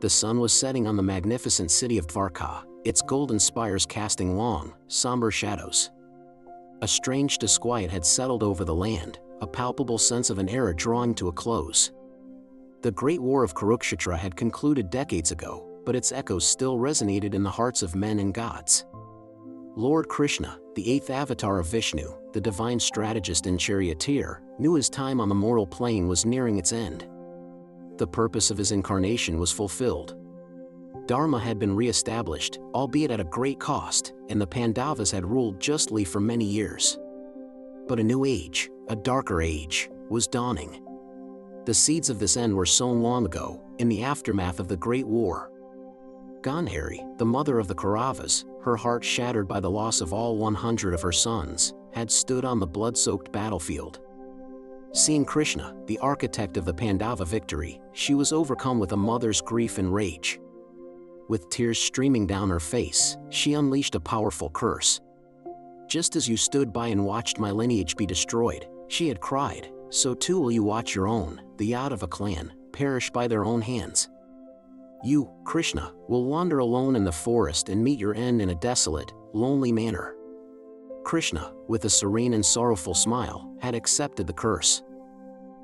The sun was setting on the magnificent city of Dwarka, its golden spires casting long, somber shadows. A strange disquiet had settled over the land, a palpable sense of an era drawing to a close. The Great War of Kurukshetra had concluded decades ago, but its echoes still resonated in the hearts of men and gods. Lord Krishna, the eighth avatar of Vishnu, the divine strategist and charioteer, knew his time on the mortal plane was nearing its end. The purpose of his incarnation was fulfilled. Dharma had been re-established, albeit at a great cost, and the Pandavas had ruled justly for many years. But a new age, a darker age, was dawning. The seeds of this end were sown long ago, in the aftermath of the Great War. Gandhari, the mother of the Kauravas, her heart shattered by the loss of all 100 of her sons, had stood on the blood-soaked battlefield. Seeing Krishna, the architect of the Pandava victory, she was overcome with a mother's grief and rage. With tears streaming down her face, she unleashed a powerful curse. "Just as you stood by and watched my lineage be destroyed," she had cried, "so too will you watch your own, the Yadava clan, perish by their own hands. You, Krishna, will wander alone in the forest and meet your end in a desolate, lonely manner." Krishna, with a serene and sorrowful smile, had accepted the curse.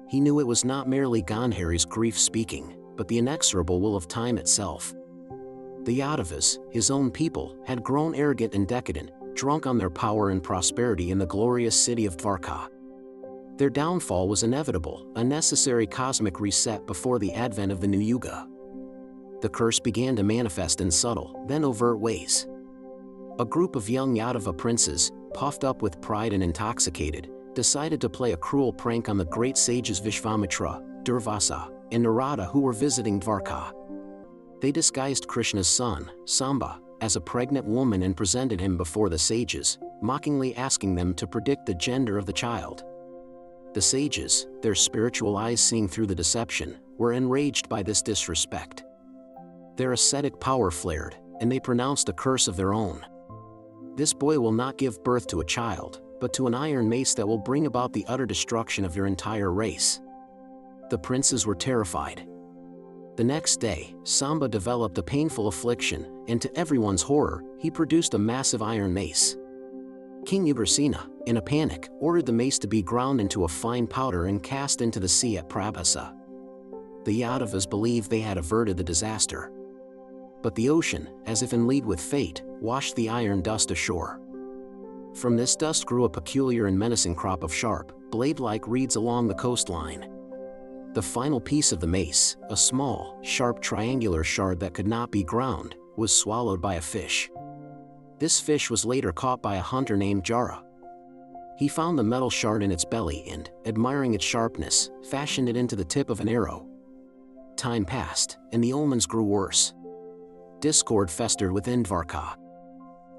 He knew it was not merely Gandhari's grief speaking, but the inexorable will of time itself. The Yadavas, his own people, had grown arrogant and decadent, drunk on their power and prosperity in the glorious city of Dwarka. Their downfall was inevitable, a necessary cosmic reset before the advent of the new Yuga. The curse began to manifest in subtle, then overt ways. A group of young Yadava princes, puffed up with pride and intoxicated, decided to play a cruel prank on the great sages Vishvamitra, Durvasa, and Narada who were visiting Dwarka. They disguised Krishna's son, Samba, as a pregnant woman and presented him before the sages, mockingly asking them to predict the gender of the child. The sages, their spiritual eyes seeing through the deception, were enraged by this disrespect. Their ascetic power flared, and they pronounced a curse of their own. "This boy will not give birth to a child, but to an iron mace that will bring about the utter destruction of your entire race." The princes were terrified. The next day, Samba developed a painful affliction, and to everyone's horror, he produced a massive iron mace. King Ugrasena, in a panic, ordered the mace to be ground into a fine powder and cast into the sea at Prabhasa. The Yadavas believed they had averted the disaster. But the ocean, as if in league with fate, washed the iron dust ashore. From this dust grew a peculiar and menacing crop of sharp, blade-like reeds along the coastline. The final piece of the mace, a small, sharp triangular shard that could not be ground, was swallowed by a fish. This fish was later caught by a hunter named Jara. He found the metal shard in its belly and, admiring its sharpness, fashioned it into the tip of an arrow. Time passed, and the omens grew worse. Discord festered within Dwarka.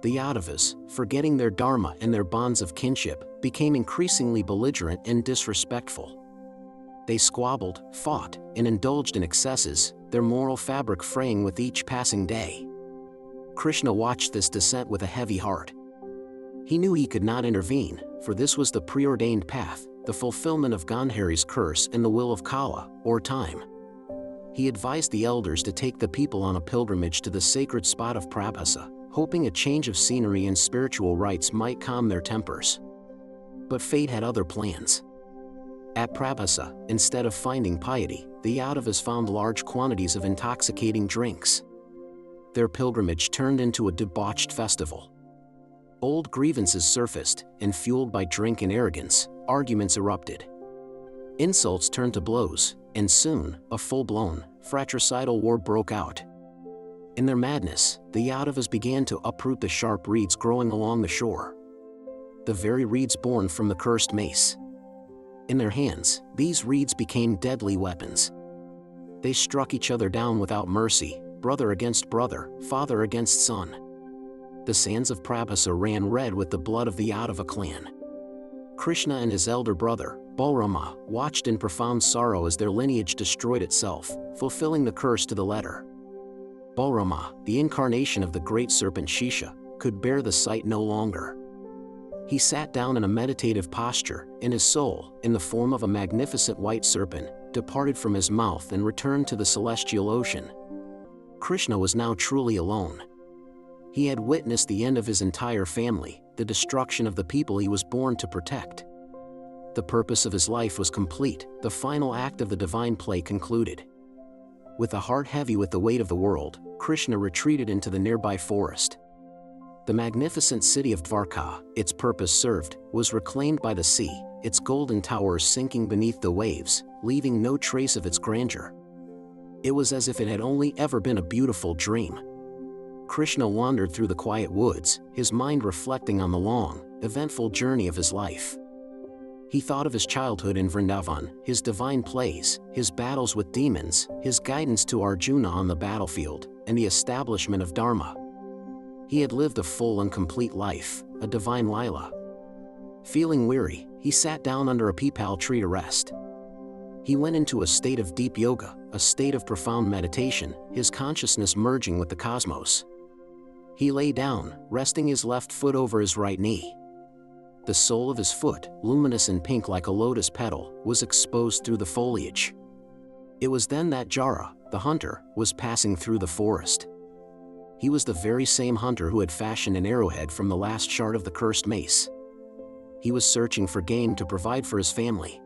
The Yadavas, forgetting their dharma and their bonds of kinship, became increasingly belligerent and disrespectful. They squabbled, fought, and indulged in excesses, their moral fabric fraying with each passing day. Krishna watched this descent with a heavy heart. He knew he could not intervene, for this was the preordained path, the fulfillment of Gandhari's curse and the will of Kala, or time. He advised the elders to take the people on a pilgrimage to the sacred spot of Prabhasa, hoping a change of scenery and spiritual rites might calm their tempers. But fate had other plans. At Prabhasa, instead of finding piety, the Yadavas found large quantities of intoxicating drinks. Their pilgrimage turned into a debauched festival. Old grievances surfaced, and fueled by drink and arrogance, arguments erupted. Insults turned to blows, and soon, a full-blown, fratricidal war broke out. In their madness, the Yadavas began to uproot the sharp reeds growing along the shore. The very reeds born from the cursed mace. In their hands, these reeds became deadly weapons. They struck each other down without mercy, brother against brother, father against son. The sands of Prabhasa ran red with the blood of the Yadava clan. Krishna and his elder brother, Balrama, watched in profound sorrow as their lineage destroyed itself, fulfilling the curse to the letter. Balrama, the incarnation of the great serpent Shisha, could bear the sight no longer. He sat down in a meditative posture, and his soul, in the form of a magnificent white serpent, departed from his mouth and returned to the celestial ocean. Krishna was now truly alone. He had witnessed the end of his entire family, the destruction of the people he was born to protect. The purpose of his life was complete, the final act of the divine play concluded. With a heart heavy with the weight of the world, Krishna retreated into the nearby forest. The magnificent city of Dwarka, its purpose served, was reclaimed by the sea, its golden towers sinking beneath the waves, leaving no trace of its grandeur. It was as if it had only ever been a beautiful dream. Krishna wandered through the quiet woods, his mind reflecting on the long, eventful journey of his life. He thought of his childhood in Vrindavan, his divine plays, his battles with demons, his guidance to Arjuna on the battlefield, and the establishment of Dharma. He had lived a full and complete life, a divine lila. Feeling weary, he sat down under a peepal tree to rest. He went into a state of deep yoga, a state of profound meditation, his consciousness merging with the cosmos. He lay down, resting his left foot over his right knee. The sole of his foot, luminous and pink like a lotus petal, was exposed through the foliage. It was then that Jara, the hunter, was passing through the forest. He was the very same hunter who had fashioned an arrowhead from the last shard of the cursed mace. He was searching for game to provide for his family.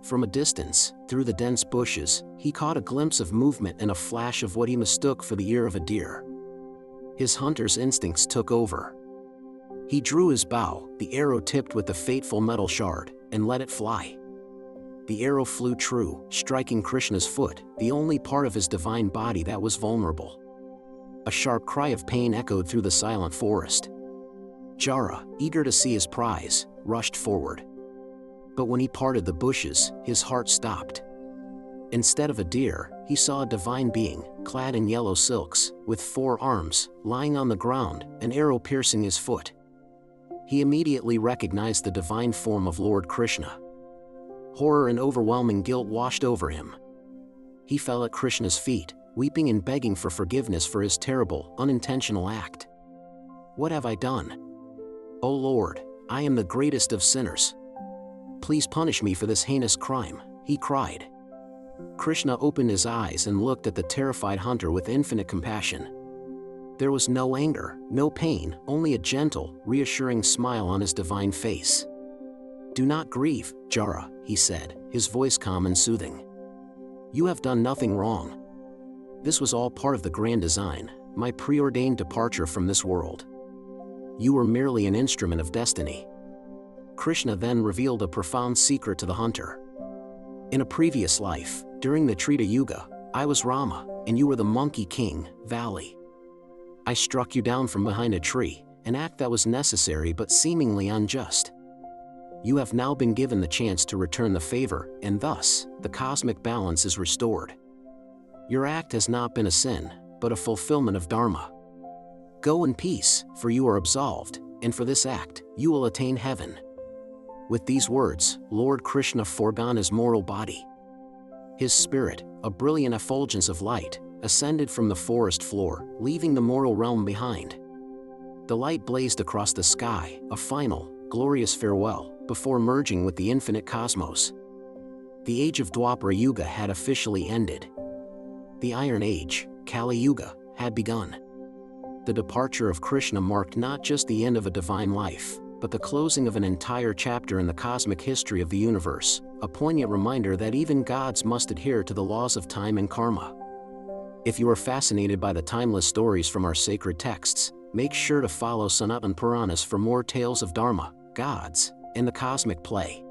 From a distance, through the dense bushes, he caught a glimpse of movement and a flash of what he mistook for the ear of a deer. His hunter's instincts took over. He drew his bow, the arrow tipped with the fateful metal shard, and let it fly. The arrow flew true, striking Krishna's foot, the only part of his divine body that was vulnerable. A sharp cry of pain echoed through the silent forest. Jara, eager to see his prize, rushed forward. But when he parted the bushes, his heart stopped. Instead of a deer, he saw a divine being, clad in yellow silks, with 4 arms, lying on the ground, an arrow piercing his foot. He immediately recognized the divine form of Lord Krishna. Horror and overwhelming guilt washed over him. He fell at Krishna's feet, weeping and begging for forgiveness for his terrible, unintentional act. "What have I done? O Lord, I am the greatest of sinners. Please punish me for this heinous crime," he cried. Krishna opened his eyes and looked at the terrified hunter with infinite compassion. There was no anger, no pain, only a gentle, reassuring smile on his divine face. "Do not grieve, Jara," he said, his voice calm and soothing. "You have done nothing wrong. This was all part of the grand design, my preordained departure from this world. You were merely an instrument of destiny." Krishna then revealed a profound secret to the hunter. "In a previous life, during the Treta Yuga, I was Rama, and you were the Monkey King, Vali. I struck you down from behind a tree, an act that was necessary but seemingly unjust. You have now been given the chance to return the favor, and thus, the cosmic balance is restored. Your act has not been a sin, but a fulfillment of Dharma. Go in peace, for you are absolved, and for this act, you will attain heaven." With these words, Lord Krishna foregone his mortal body. His spirit, a brilliant effulgence of light, ascended from the forest floor, leaving the mortal realm behind. The light blazed across the sky, a final, glorious farewell, before merging with the infinite cosmos. The age of Dwapara Yuga had officially ended. The Iron Age, Kali Yuga, had begun. The departure of Krishna marked not just the end of a divine life, but the closing of an entire chapter in the cosmic history of the universe, a poignant reminder that even gods must adhere to the laws of time and karma. If you are fascinated by the timeless stories from our sacred texts, make sure to follow Sanatan Puranas for more tales of Dharma, gods, and the cosmic play.